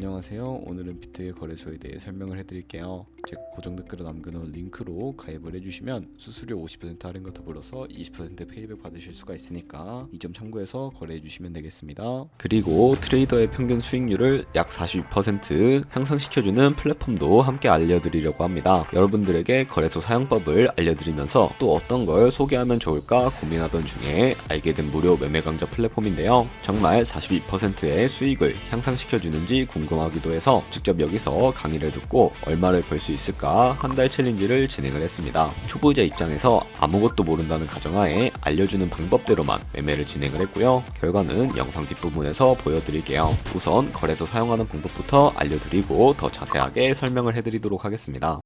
안녕하세요. 오늘은 비트의 거래소에 대해 설명을 해드릴게요. 제가 고정 댓글에 남겨놓은 링크로 가입을 해주시면 수수료 50% 할인과 더불어서 20% 페이백 받으실 수가 있으니까 이 점 참고해서 거래해주시면 되겠습니다. 그리고 트레이더의 평균 수익률을 약 42% 향상시켜주는 플랫폼도 함께 알려드리려고 합니다. 여러분들에게 거래소 사용법을 알려드리면서 또 어떤 걸 소개하면 좋을까 고민하던 중에 알게 된 무료 매매 강좌 플랫폼인데요. 정말 42%의 수익을 향상시켜주는지 궁금하기도 해서 직접 여기서 강의를 듣고 얼마를 벌 수 있을까 한 달 챌린지를 진행을 했습니다. 초보자 입장에서 아무것도 모른다는 가정하에 알려주는 방법대로만 매매를 진행을 했고요. 결과는 영상 뒷부분에서 보여드릴게요. 우선 거래소 사용하는 방법부터 알려드리고 더 자세하게 설명을 해드리도록 하겠습니다.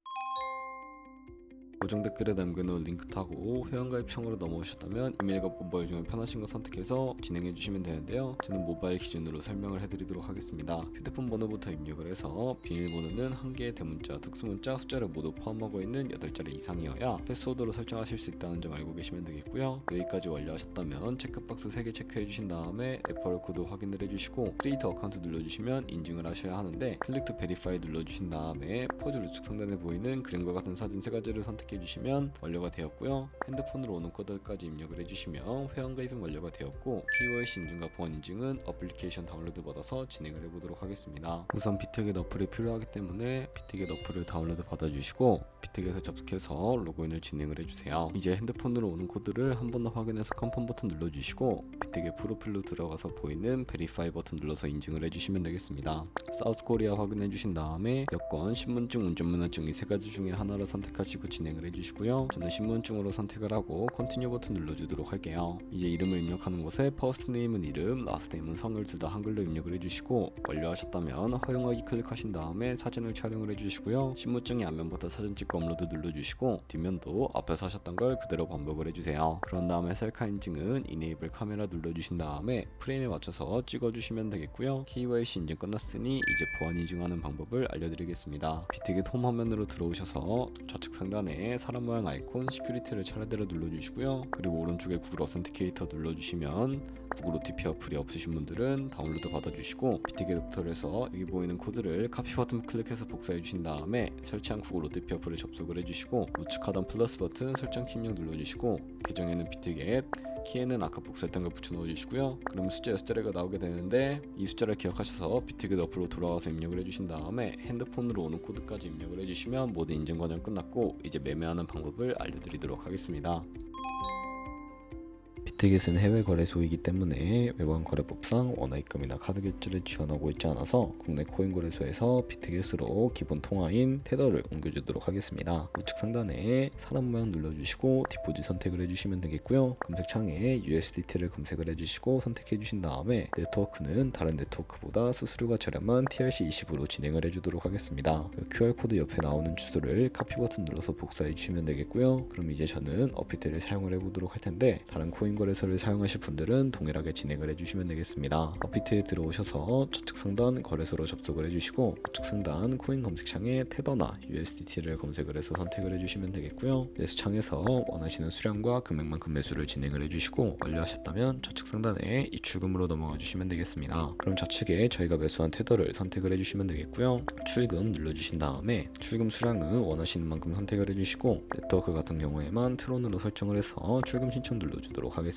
고정 댓글에 남겨놓은 링크 타고 회원가입창으로 넘어오셨다면 이메일과 모바일 중에 편하신 거 선택해서 진행해주시면 되는데요. 저는 모바일 기준으로 설명을 해드리도록 하겠습니다. 휴대폰 번호부터 입력을 해서 비밀번호는 한 개의 대문자, 특수문자, 숫자를 모두 포함하고 있는 8자리 이상이어야 패스워드로 설정하실 수 있다는 점 알고 계시면 되겠고요. 여기까지 완료하셨다면 체크박스 3개 체크해주신 다음에 레퍼럴 코드 확인을 해주시고 크리에이터 어카운트 눌러주시면 인증을 하셔야 하는데 클릭 투 베리파이 눌러주신 다음에 포즈 우측 상단에 보이는 그림과 같은 사진 3가지를 선택해 주시면 완료가 되었고요. 핸드폰으로 오는 코드까지 입력을 해주시면 회원가입은 완료가 되었고 KYC 인증과 보안 인증은 어플리케이션 다운로드 받아서 진행을 해보도록 하겠습니다. 우선 비트겟 어플이 필요하기 때문에 비트겟 어플을 다운로드 받아주시고 비트겟에 접속해서 로그인을 진행을 해주세요. 이제 핸드폰으로 오는 코드를 한 번 더 확인해서 컨펌 버튼 눌러주시고 비트겟 프로필로 들어가서 보이는 베리파이 버튼 눌러서 인증을 해주시면 되겠습니다. 사우스코리아 확인해주신 다음에 여권, 신분증, 운전면허증 이 3가지 중에 하나를 선택하시고 진행을 해주시고요. 저는 신분증으로 선택을 하고 컨티뉴 버튼 눌러주도록 할게요. 이제 이름을 입력하는 곳에 퍼스트 네임은 이름, 라스트 네임은 성을 둘 다 한글로 입력을 해주시고 완료하셨다면 허용하기 클릭하신 다음에 사진을 촬영을 해주시고요. 신분증의 앞면부터 사진 찍고 업로드 눌러주시고 뒷면도 앞에서 하셨던 걸 그대로 반복을 해주세요. 그런 다음에 셀카 인증은 이네이블 카메라 눌러주신 다음에 프레임에 맞춰서 찍어주시면 되겠고요. KYC 인증 끝났으니 이제 보안 인증하는 방법을 알려드리겠습니다. 비트겟 홈 화면으로 들어오셔서 좌측 상단에 사람 모양 아이콘 시큐리티를 차례대로 눌러주시고요. 그리고 오른쪽에 구글 어센티케이터 눌러주시면 구글 OTP 어플이 없으신 분들은 다운로드 받아주시고 비트겟 옵터에서 여기 보이는 코드를 카피 버튼 클릭해서 복사해 주신 다음에 설치한 구글 OTP 어플에 접속을 해주시고 우측 하단 플러스 버튼 설정 키 입력 눌러주시고 계정에는 비트겟, 키에는 아까 복사했던 걸 붙여 넣어주시고요. 그럼 숫자 6자리가 나오게 되는데 이 숫자를 기억하셔서 비트겟 어플로 돌아가서 입력을 해주신 다음에 핸드폰으로 오는 코드까지 입력을 해주시면 모든 인증 과정 끝났고 이제 매매하는 방법을 알려드리도록 하겠습니다. 비트겟은 해외 거래소이기 때문에 외관 거래법상 원화 입금이나 카드 결제를 지원하고 있지 않아서 국내 코인 거래소에서 비트겟으로 기본 통화인 테더를 옮겨주도록 하겠습니다. 우측 상단에 사람 모양 눌러주시고 디포짓 선택을 해주시면 되겠고요. 검색창에 USDT를 검색을 해주시고 선택해주신 다음에 네트워크는 다른 네트워크보다 수수료가 저렴한 TRC20으로 진행을 해주도록 하겠습니다. QR코드 옆에 나오는 주소를 카피 버튼 눌러서 복사해주시면 되겠고요. 그럼 이제 저는 어피트를 사용을 해보도록 할 텐데 다른 코인 거래소를 사용하실 분들은 동일하게 진행을 해주시면 되겠습니다. 어피트에 들어오셔서 좌측 상단 거래소로 접속을 해주시고 우측 상단 코인 검색창에 테더나 USDT를 검색을 해서 선택을 해주시면 되겠고요. 매수창에서 원하시는 수량과 금액만큼 매수를 진행을 해주시고 완료하셨다면 좌측 상단에 입출금으로 넘어가 주시면 되겠습니다. 그럼 좌측에 저희가 매수한 테더를 선택을 해주시면 되겠고요. 출금 눌러주신 다음에 출금 수량은 원하시는 만큼 선택을 해주시고 네트워크 같은 경우에만 트론으로 설정을 해서 출금 신청 눌러주도록 하겠습니다.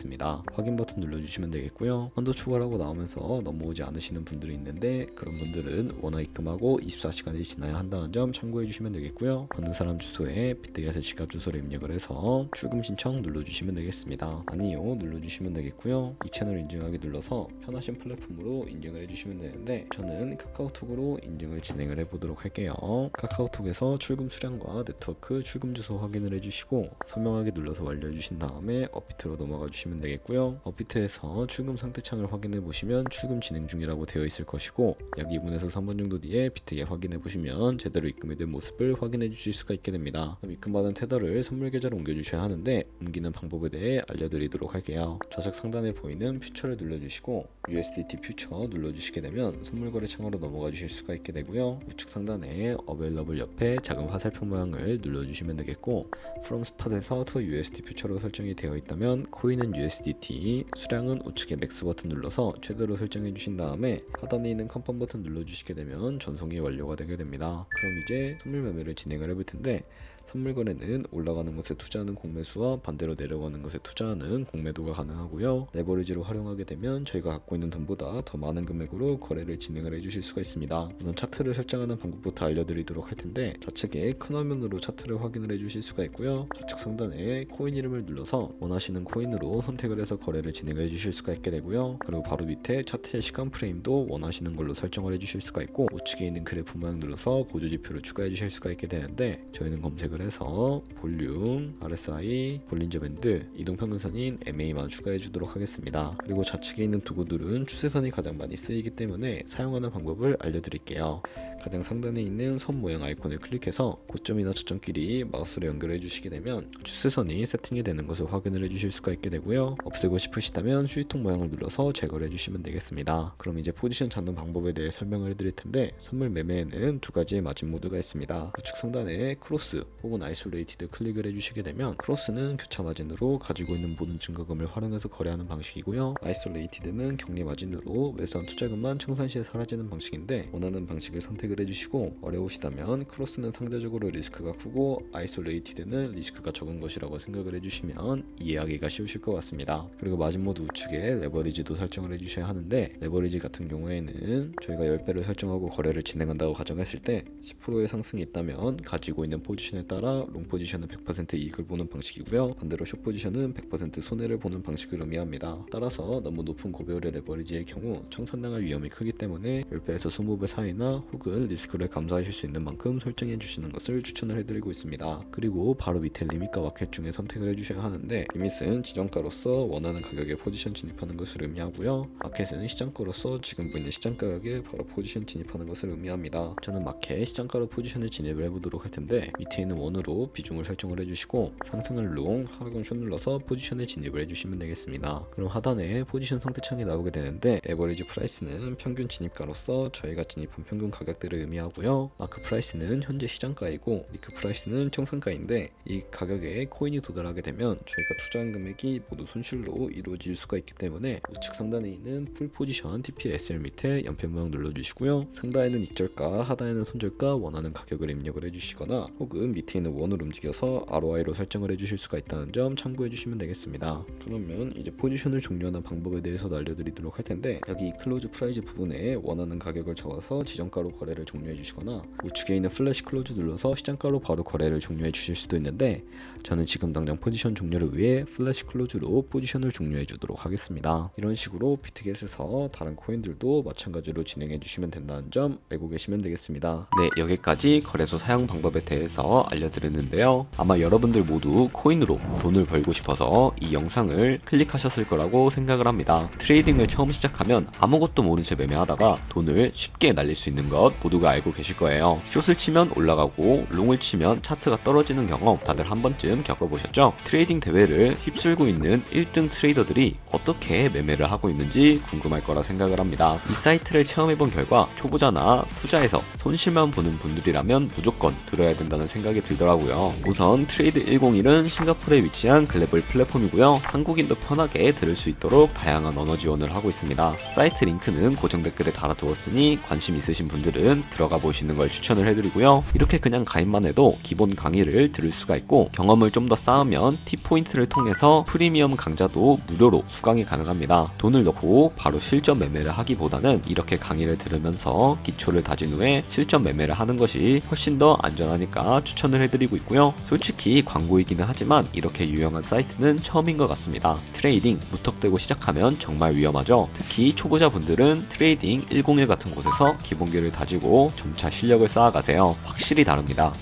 확인 버튼 눌러주시면 되겠고요. 한도 초과라고 나오면서 넘어오지 않으시는 분들이 있는데 그런 분들은 원화 입금하고 24시간이 지나야 한다는 점 참고해 주시면 되겠고요. 받는 사람 주소에 비트겟의 지갑 주소를 입력을 해서 출금 신청 눌러주시면 되겠습니다. 아니요 눌러주시면 되겠고요. 이 채널 인증하기 눌러서 편하신 플랫폼으로 인증을 해주시면 되는데 저는 카카오톡으로 인증을 진행을 해보도록 할게요. 카카오톡에서 출금 수량과 네트워크 출금 주소 확인을 해주시고 설명하기 눌러서 완료해주신 다음에 어피트로 넘어가 주시면 되겠고요. 어피트에서 출금 상태 창을 확인해 보시면 출금 진행 중이라고 되어 있을 것이고 약 2분에서 3분 정도 뒤에 비트겟 확인해 보시면 제대로 입금이 된 모습을 확인해 주실 수가 있게 됩니다. 그럼 입금받은 테더를 선물 계좌로 옮겨 주셔야 하는데 옮기는 방법에 대해 알려드리도록 할게요. 좌측 상단에 보이는 퓨처를 눌러주시고 USDT 퓨처 눌러주시게 되면 선물 거래 창으로 넘어가 주실 수가 있게 되고요. 우측 상단에 어베일러블 옆에 작은 화살표 모양을 눌러주시면 되겠고 From Spot에서 to USD 퓨처로 설정이 되어 있다면 코인은 USDT, 수량은 우측에 맥스 버튼 눌러서 최대로 설정해 주신 다음에 하단에 있는 컨펌 버튼 눌러주시게 되면 전송이 완료가 되게 됩니다. 그럼 이제 선물 매매를 진행을 해볼 텐데, 선물 거래는 올라가는 것에 투자하는 공매수와 반대로 내려가는 것에 투자하는 공매도가 가능하고요. 레버리지로 활용하게 되면 저희가 갖고 있는 돈보다 더 많은 금액으로 거래를 진행을 해주실 수가 있습니다. 우선 차트를 설정하는 방법부터 알려드리도록 할 텐데, 좌측에 큰 화면으로 차트를 확인을 해주실 수가 있고요. 좌측 상단에 코인 이름을 눌러서 원하시는 코인으로 선택을 해서 거래를 진행해 주실 수가 있게 되고요. 그리고 바로 밑에 차트의 시간 프레임도 원하시는 걸로 설정을 해주실 수가 있고, 우측에 있는 그래프 모양 눌러서 보조 지표를 추가해 주실 수가 있게 되는데, 저희는 검색을 해서 볼륨, RSI, 볼린저 밴드, 이동평균선인 MA만 추가해 주도록 하겠습니다. 그리고 좌측에 있는 도구들은 추세선이 가장 많이 쓰이기 때문에 사용하는 방법을 알려드릴게요. 가장 상단에 있는 선 모양 아이콘을 클릭해서 고점이나 저점끼리 마우스로 연결해 주시게 되면 추세선이 세팅이 되는 것을 확인을 해 주실 수가 있게 되고요. 없애고 싶으시다면 휴지통 모양을 눌러서 제거를 해 주시면 되겠습니다. 그럼 이제 포지션 잡는 방법에 대해 설명을 해드릴 텐데, 선물 매매에는 두 가지의 마진 모드가 있습니다. 우측 상단에 크로스 혹은 아이솔레이티드 클릭을 해주시게 되면, 크로스는 교차 마진으로 가지고 있는 모든 증거금을 활용해서 거래하는 방식이고요. 아이솔레이티드는 격리 마진으로 매수한 투자금만 청산시에 사라지는 방식인데, 원하는 방식을 선택을 해주시고, 어려우시다면 크로스는 상대적으로 리스크가 크고 아이솔레이티드는 리스크가 적은 것이라고 생각을 해주시면 이해하기가 쉬우실 것 같습니다. 그리고 마진 모드 우측에 레버리지도 설정을 해주셔야 하는데, 레버리지 같은 경우에는 저희가 10배를 설정하고 거래를 진행한다고 가정했을 때 10%의 상승이 있다면 가지고 있는 포지션에 따라 롱 포지션은 100% 이익을 보는 방식이고요. 반대로 숏 포지션은 100% 손해를 보는 방식을 의미합니다. 따라서 너무 높은 고배율의 레버리지의 경우 청산당할 위험이 크기 때문에 10배에서 20배 사이나 혹은 리스크를 감수하실 수 있는 만큼 설정해 주시는 것을 추천을 해드리고 있습니다. 그리고 바로 밑에 리밋과 마켓 중에 선택을 해주셔야 하는데, 리밋은 지정가로서 원하는 가격에 포지션 진입하는 것을 의미하고요. 마켓은 시장가로서 지금 보이는 시장 가격에 바로 포지션 진입하는 것을 의미합니다. 저는 마켓 시장가로 포지션을 진입을 해보도록 할 텐데, 밑에 있는 원으로 비중을 설정을 해주시고 상승을 롱, 하락은 숏 눌러서 포지션에 진입을 해주시면 되겠습니다. 그럼 하단에 포지션 선택창이 나오게 되는데, 에버리지 프라이스는 평균 진입가로서 저희가 진입한 평균 가격들을 의미하고요. 마크 프라이스는 현재 시장가이고, 리크 프라이스는 청산가인데, 이 가격에 코인이 도달하게 되면 저희가 투자한 금액이 모두 손실로 이루어질 수가 있기 때문에 우측 상단에 있는 풀 포지션 TPSL 밑에 연필 모양 눌러주시고요. 상단에는 익절가, 하단에는 손절가 원하는 가격을 입력을 해주시거나, 혹은 밑에 있는 원을 움직여서 ROI로 설정을 해주실 수가 있다는 점 참고해 주시면 되겠습니다. 그러면 이제 포지션을 종료하는 방법에 대해서도 알려드리도록 할 텐데, 여기 클로즈 프라이즈 부분에 원하는 가격을 적어서 지정가로 거래를 종료해 주시거나, 우측에 있는 플래시 클로즈 눌러서 시장가로 바로 거래를 종료해 주실 수도 있는데, 저는 지금 당장 포지션 종료를 위해 플래시 클로즈로 포지션을 종료해 주도록 하겠습니다. 이런 식으로 비트겟에서 다른 코인들도 마찬가지로 진행해 주시면 된다는 점 알고 계시면 되겠습니다. 네, 여기까지 거래소 사용 방법에 대해서 알려드렸는데요. 아마 여러분들 모두 코인으로 돈을 벌고 싶어서 이 영상을 클릭하셨을 거라고 생각을 합니다. 트레이딩을 처음 시작하면 아무것도 모른 채 매매하다가 돈을 쉽게 날릴 수 있는 것 모두가 알고 계실 거예요. 숏을 치면 올라가고 롱을 치면 차트가 떨어지는 경험 다들 한 번쯤 겪어보셨죠? 트레이딩 대회를 휩쓸고 있는 1등 트레이더들이 어떻게 매매를 하고 있는지 궁금할 거라 생각을 합니다. 이 사이트를 체험해본 결과 초보자나 투자해서 손실만 보는 분들이라면 무조건 들어야 된다는 생각이 들더라고요. 우선 트레이드 101은 싱가포르에 위치한 글로벌 플랫폼이고요. 한국인도 편하게 들을 수 있도록 다양한 언어 지원을 하고 있습니다. 사이트 링크는 고정 댓글에 달아두었으니 관심 있으신 분들은 들어가 보시는 걸 추천을 해드리고요. 이렇게 그냥 가입만 해도 기본 강의를 들을 수가 있고, 경험을 좀 더 쌓으면 T포인트를 통해서 프리미엄 강좌도 무료로 수강이 가능합니다. 돈을 넣고 바로 실전 매매를 하기보다는 이렇게 강의를 들으면서 기초를 다진 후에 실전 매매를 하는 것이 훨씬 더 안전하니까 추천을 해드리고 있고요. 솔직히 광고이기는 하지만 이렇게 유용한 사이트는 처음인 것 같습니다. 트레이딩 무턱대고 시작하면 정말 위험하죠. 특히 초보자분들은 트레이딩 101 같은 곳에서 기본기를 다지고 점차 실력을 쌓아가세요. 확실히 다릅니다.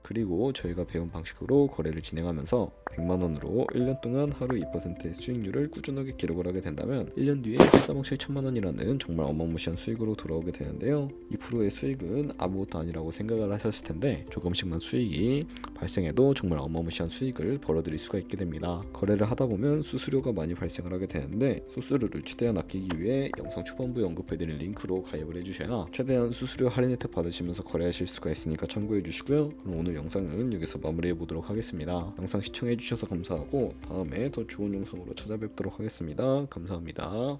그리고 저희가 배운 방식으로 거래를 진행하면서 100만원으로 1년 동안 하루 2%의 수익률을 꾸준하게 기록을 하게 된다면 1년 뒤에 13억 7천만원이라는 정말 어마무시한 수익으로 돌아오게 되는데요. 2%의 수익은 아무것도 아니라고 생각을 하셨을 텐데, 조금씩만 수익이 발생해도 정말 어마무시한 수익을 벌어들일 수가 있게 됩니다. 거래를 하다 보면 수수료가 많이 발생을 하게 되는데, 수수료를 최대한 아끼기 위해 영상 초반부에 언급해드린 링크로 가입을 해주셔야 최대한 수수료 할인 혜택 받으시면서 거래하실 수가 있으니까 참고해 주시고요. 그럼 오늘 오늘 영상은 여기서 마무리해 보도록 하겠습니다. 영상 시청해 주셔서 감사하고 다음에 더 좋은 영상으로 찾아뵙도록 하겠습니다. 감사합니다.